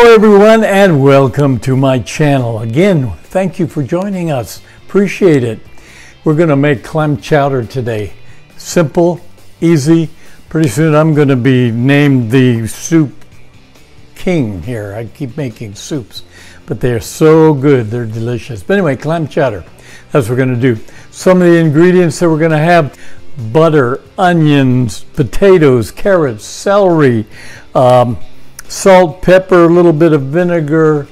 Hello everyone and welcome to my channel. Again, thank you for joining us. Appreciate it. We're going to make clam chowder today. Simple, easy. Pretty soon I'm going to be named the soup king here. I keep making soups, but they're so good. They're delicious. But anyway, clam chowder. That's what we're going to do. Some of the ingredients that we're going to have: butter, onions, potatoes, carrots, celery, salt, pepper, a little bit of vinegar,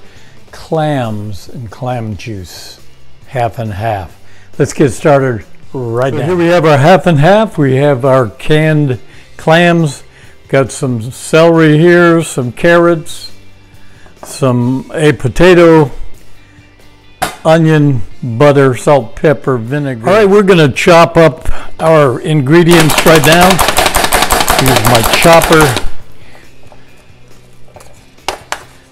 clams, and clam juice, half and half. Let's get started right now. Here we have our half and half. We have our canned clams. Got some celery here, some carrots, a potato, onion, butter, salt, pepper, vinegar. All right, we're going to chop up our ingredients right now. Use my chopper.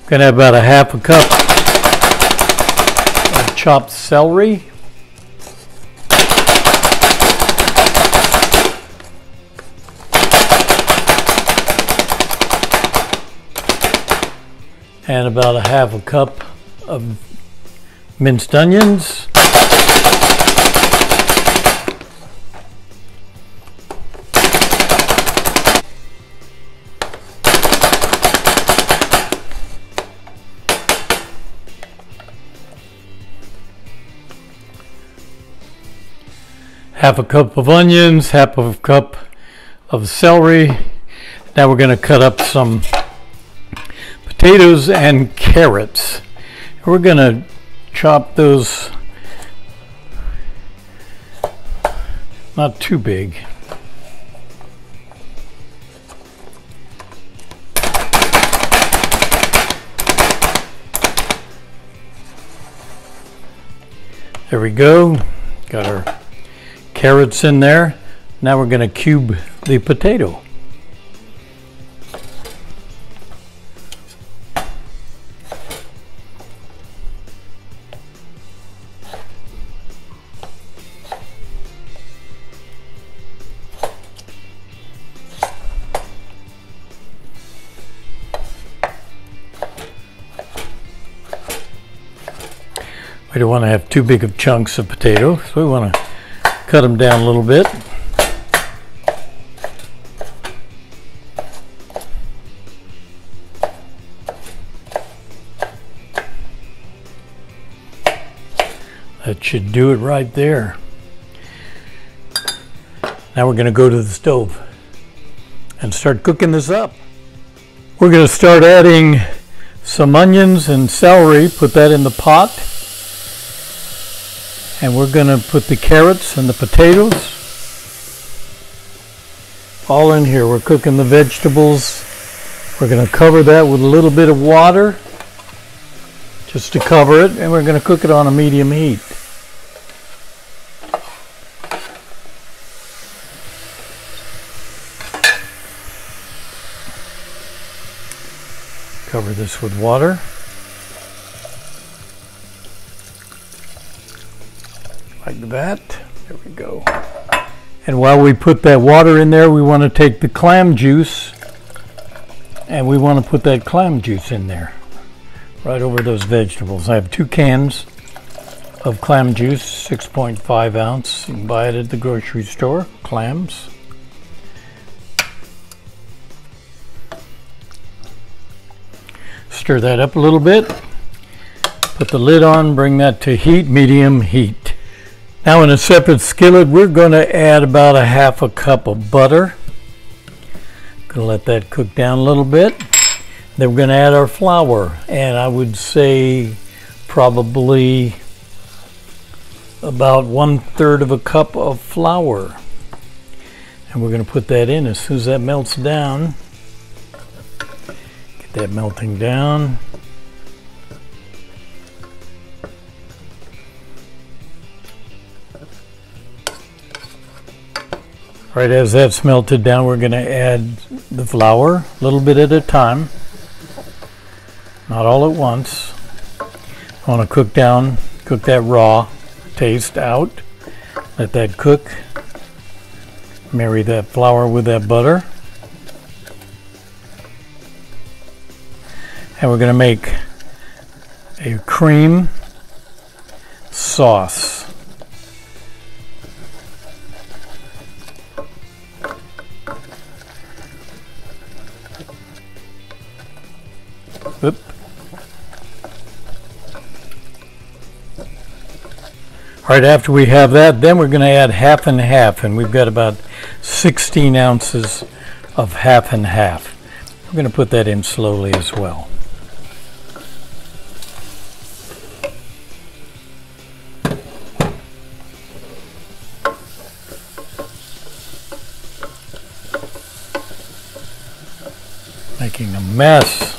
Going to have about a half a cup of chopped celery. And about a half a cup of minced onions. Half a cup of onions, half of a cup of celery. Now we're going to cut up some potatoes and carrots. We're going to chop those not too big. There we go. Got our carrots in there. Now we're going to cube the potato. We don't want to have too big of chunks of potato, so we want to cut them down a little bit. That should do it right there. Now we're going to go to the stove and start cooking this up. We're going to start adding some onions and celery, put that in the pot. And we're going to put the carrots and the potatoes all in here. We're cooking the vegetables. We're going to cover that with a little bit of water just to cover it, and we're going to cook it on a medium heat. Cover this with water. Like that. There we go. And while we put that water in there, we want to take the clam juice and we want to put that clam juice in there right over those vegetables. I have 2 cans of clam juice, 6.5 ounce. You can buy it at the grocery store. Clams. Stir that up a little bit. Put the lid on, bring that to heat, medium heat. Now in a separate skillet, we're going to add about a half a cup of butter. Going to let that cook down a little bit. Then we're going to add our flour, and I would say probably about 1/3 of a cup of flour. And we're going to put that in as soon as that melts down. Get that melting down. Right as that's melted down, we're going to add the flour a little bit at a time, not all at once. I want to cook that raw taste out. Let that cook. Marry that flour with that butter. And we're going to make a cream sauce. Oop. Right after we have that, then we're going to add half and half, and we've got about 16 ounces of half and half. We're going to put that in slowly as well. Making a mess.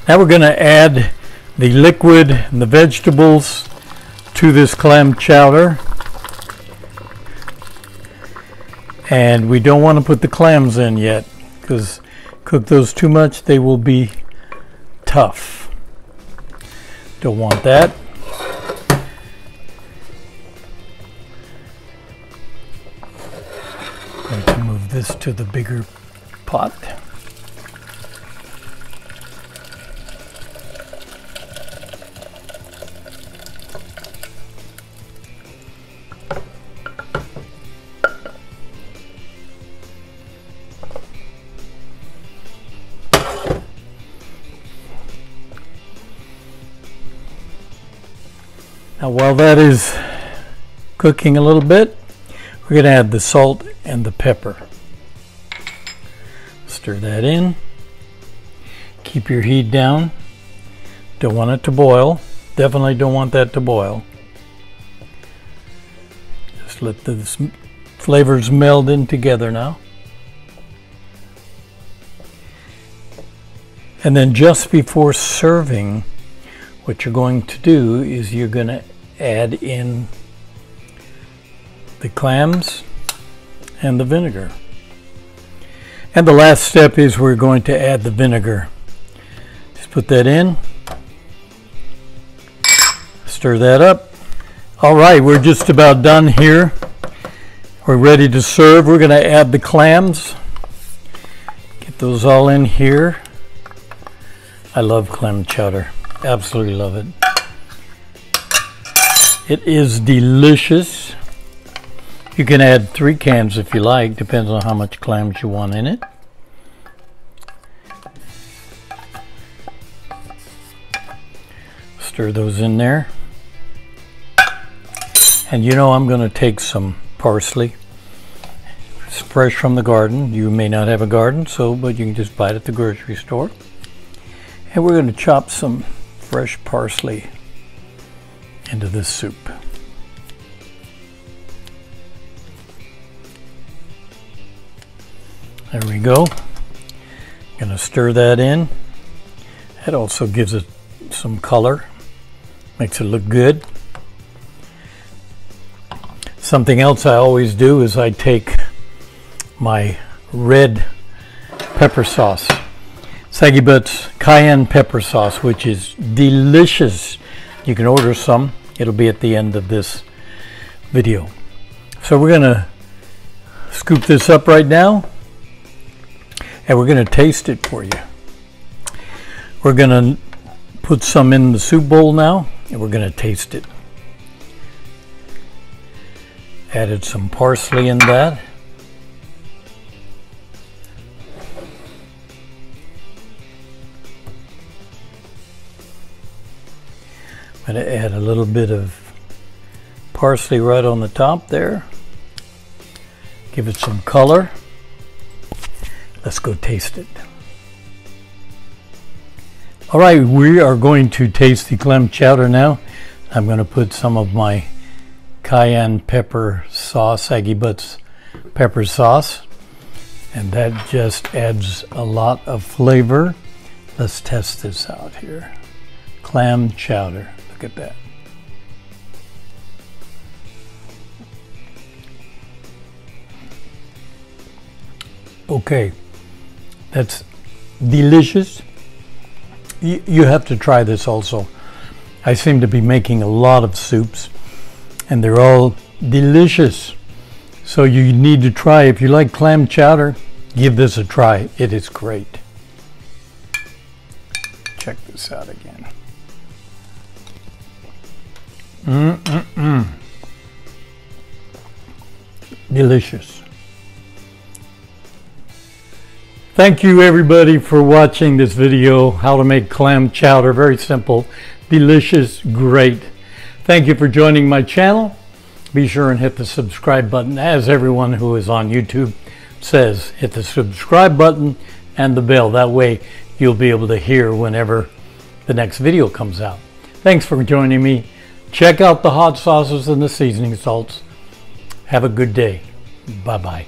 Now we're going to add the liquid and the vegetables to this clam chowder. And we don't want to put the clams in yet, because cook those too much, they will be tough. Don't want that. I'm going to move this to the bigger pot. Now while that is cooking a little bit, we're going to add the salt and the pepper. Stir that in. Keep your heat down. Don't want it to boil. Definitely don't want that to boil. Just let the flavors meld in together now. And then just before serving, what you're going to do is you're going to add in the clams and the vinegar. And the last step is we're going to add the vinegar. Just put that in. Stir that up. All right, we're just about done here. We're ready to serve. We're going to add the clams. Get those all in here. I love clam chowder. Absolutely love it. It is delicious. You can add 3 cans if you like, depends on how much clams you want in it. Stir those in there. And you know I'm going to take some parsley. It's fresh from the garden. You may not have a garden, but you can just buy it at the grocery store. And we're going to chop some fresh parsley into this soup. There we go. Going to stir that in. That also gives it some color, makes it look good. Something else I always do is I take my red pepper sauce, Saggy Butts cayenne pepper sauce, which is delicious. You can order some. It'll be at the end of this video. So we're going to scoop this up right now, and we're going to taste it for you. We're going to put some in the soup bowl now, and we're going to taste it. Added some parsley in that. I'm going to add a little bit of parsley right on the top there. Give it some color. Let's go taste it. All right, we are going to taste the clam chowder now. I'm going to put some of my cayenne pepper sauce, Aggie Butts pepper sauce, and that just adds a lot of flavor. Let's test this out here. Clam chowder, look at that. Okay, that's delicious. You have to try this also. I seem to be making a lot of soups and they're all delicious. So you need to try. If you like clam chowder, give this a try. It is great. Check this out again. Delicious. Thank you everybody for watching this video, how to make clam chowder. Very simple, delicious, great. Thank you for joining my channel. Be sure and hit the subscribe button. As everyone who is on YouTube says, hit the subscribe button and the bell. That way you'll be able to hear whenever the next video comes out. Thanks for joining me. Check out the hot sauces and the seasoning salts. Have a good day. Bye-bye.